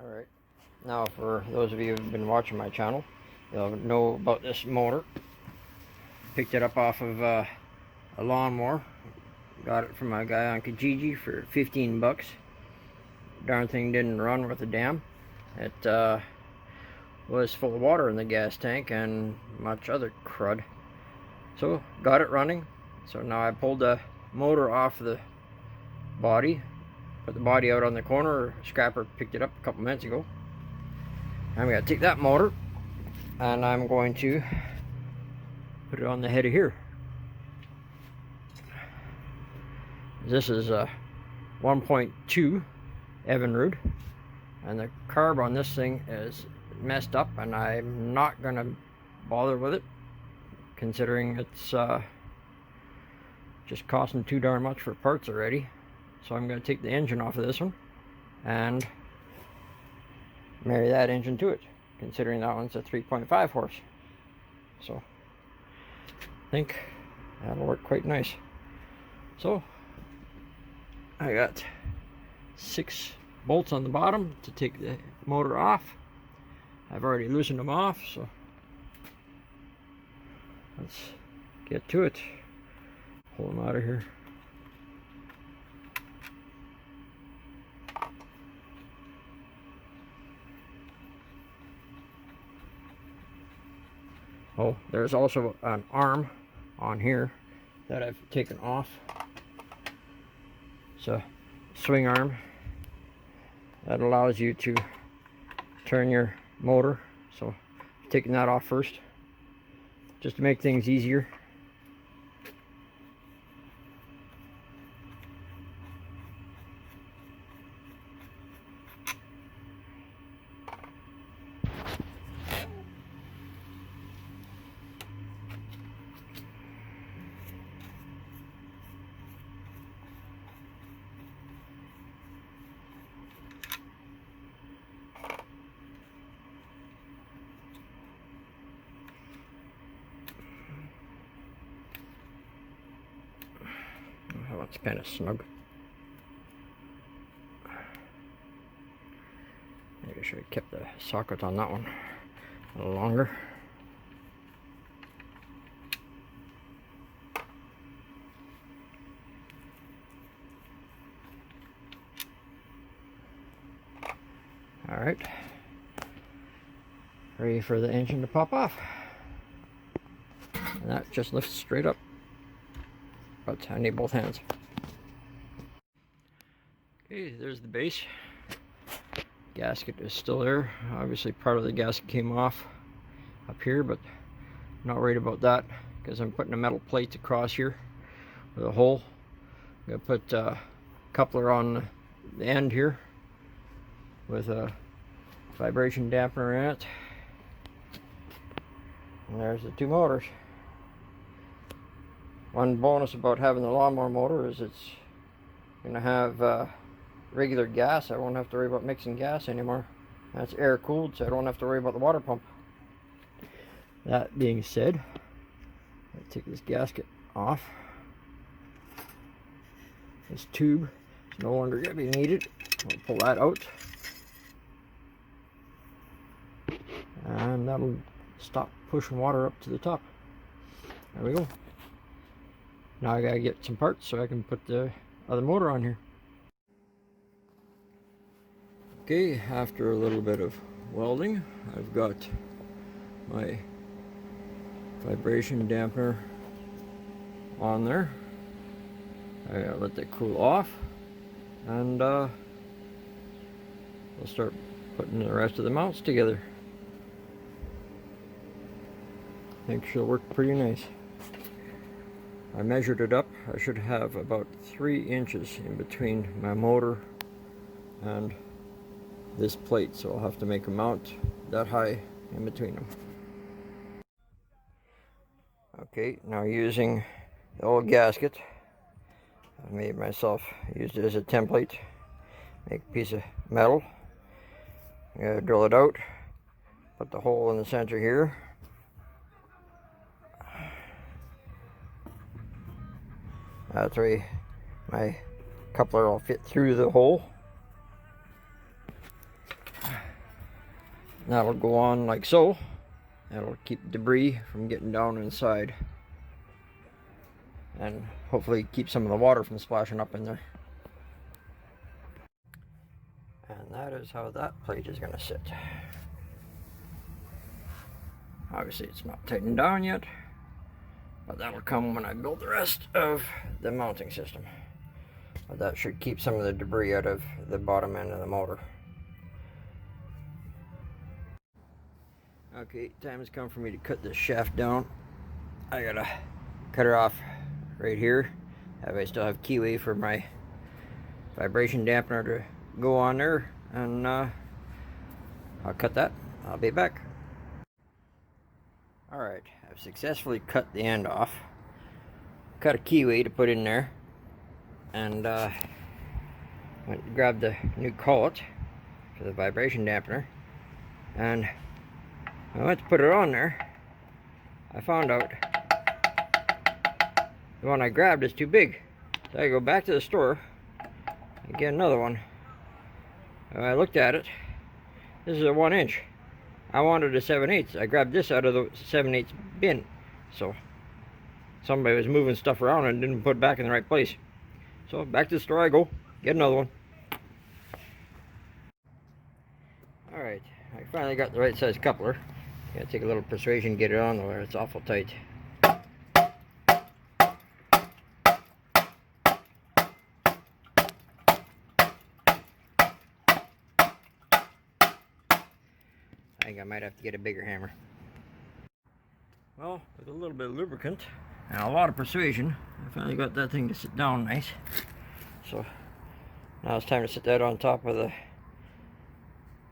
Alright, now for those of you who've been watching my channel, you'll know about this motor. Picked it up off of a lawnmower. Got it from a guy on Kijiji for 15 bucks. Darn thing didn't run worth a damn. It was full of water in the gas tank and much other crud. So got it running. So now I pulled the motor off the body, put the body out on the corner. Scrapper picked it up a couple minutes ago. I'm going to take that motor and I'm going to put it on the head of here. This is a 1.2 Evinrude, and the carb on this thing is messed up, and I'm not going to bother with it, considering it's just costing too darn much for parts already. So I'm going to take the engine off of this one and marry that engine to it, considering that one's a 3.5 horse. So I think that'll work quite nice. So I got 6 bolts on the bottom to take the motor off. I've already loosened them off, so let's get to it. Pull them out of here. Oh, there's also an arm on here that I've taken off. It's a swing arm that allows you to turn your motor. So taking that off first, just to make things easier. Oh, it's kind of snug. Maybe I should have kept the socket on that one a little longer. Alright, ready for the engine to pop off. And that just lifts straight up. But I need both hands. Okay, there's the base. Gasket is still there. Obviously part of the gasket came off up here, but I'm not worried about that because I'm putting a metal plate across here with a hole. I'm going to put a coupler on the end here with a vibration dampener in it. And there's the 2 motors. One bonus about having the lawnmower motor is it's going to have regular gas. I won't have to worry about mixing gas anymore. That's air cooled, so I don't have to worry about the water pump. That being said, I'll take this gasket off. This tube is no longer going to be needed. I'll pull that out. And that'll stop pushing water up to the top. There we go. Now I gotta get some parts so I can put the other motor on here. Okay, after a little bit of welding, I've got my vibration dampener on there. I gotta let that cool off, and we'll start putting the rest of the mounts together. I think she'll work pretty nice. I measured it up. I should have about 3 inches in between my motor and this plate, so I'll have to make a mount that high in between them. Okay, now using the old gasket, I made myself, used it as a template, make a piece of metal. I'm going to drill it out, put the hole in the center here. That's where my coupler will fit through the hole. That'll go on like so. That'll keep debris from getting down inside, and hopefully keep some of the water from splashing up in there. And that is how that plate is going to sit. Obviously it's not tightened down yet, but that'll come when I build the rest of the mounting system. But that should keep some of the debris out of the bottom end of the motor. Okay, time has come for me to cut this shaft down. I gotta cut her off right here. I still have keyway for my vibration dampener to go on there, and I'll cut that. I'll be back. Alright, I've successfully cut the end off. Cut a keyway to put in there, and went to grab the new collet for the vibration dampener, and I went to put it on there. I found out the one I grabbed is too big, so I go back to the store and get another one. And I looked at it. This is a 1-inch. I wanted a 7/8. I grabbed this out of the 7/8 bin. So somebody was moving stuff around and didn't put it back in the right place. So back to the store I go, get another one. Alright, I finally got the right size coupler. Gotta take a little persuasion, get it on there. It's awful tight. I think I might have to get a bigger hammer. Well, with a little bit of lubricant and a lot of persuasion, I finally got that thing to sit down nice. So now it's time to sit that on top of the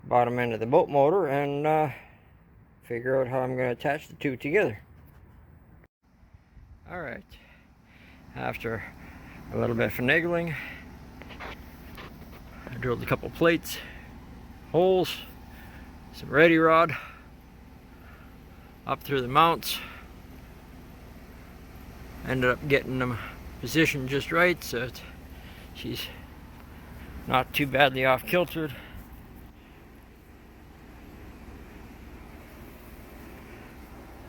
bottom end of the boat motor and figure out how I'm going to attach the two together. Alright, after a little bit of finagling, I drilled a couple plates, holes, some ready rod up through the mounts. Ended up getting them positioned just right so that she's not too badly off kiltered.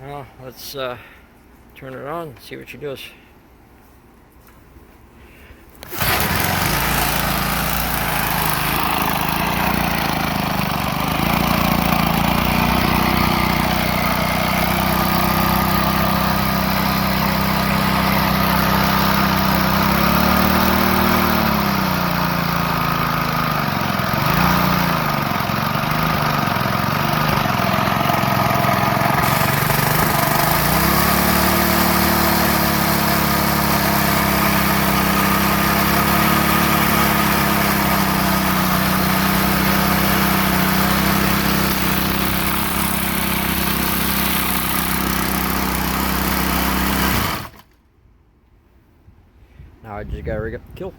Well, let's turn it on and see what she does. Now I just gotta rig up the kill.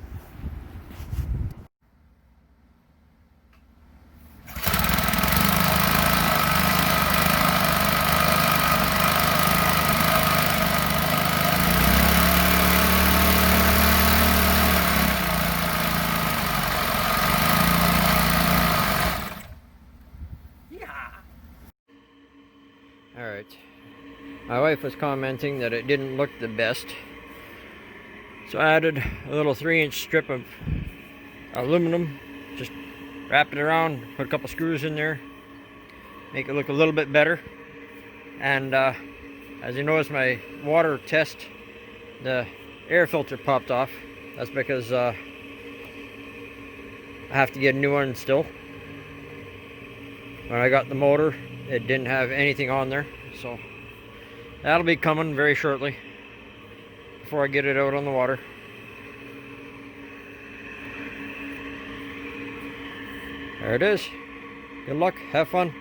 Alright. My wife was commenting that it didn't look the best. So I added a little 3-inch strip of aluminum, just wrap it around, put a couple screws in there, make it look a little bit better. And as you notice, my water test, the air filter popped off. That's because I have to get a new one still. When I got the motor, it didn't have anything on there, so that'll be coming very shortly before I get it out on the water. There it is. Good luck, have fun.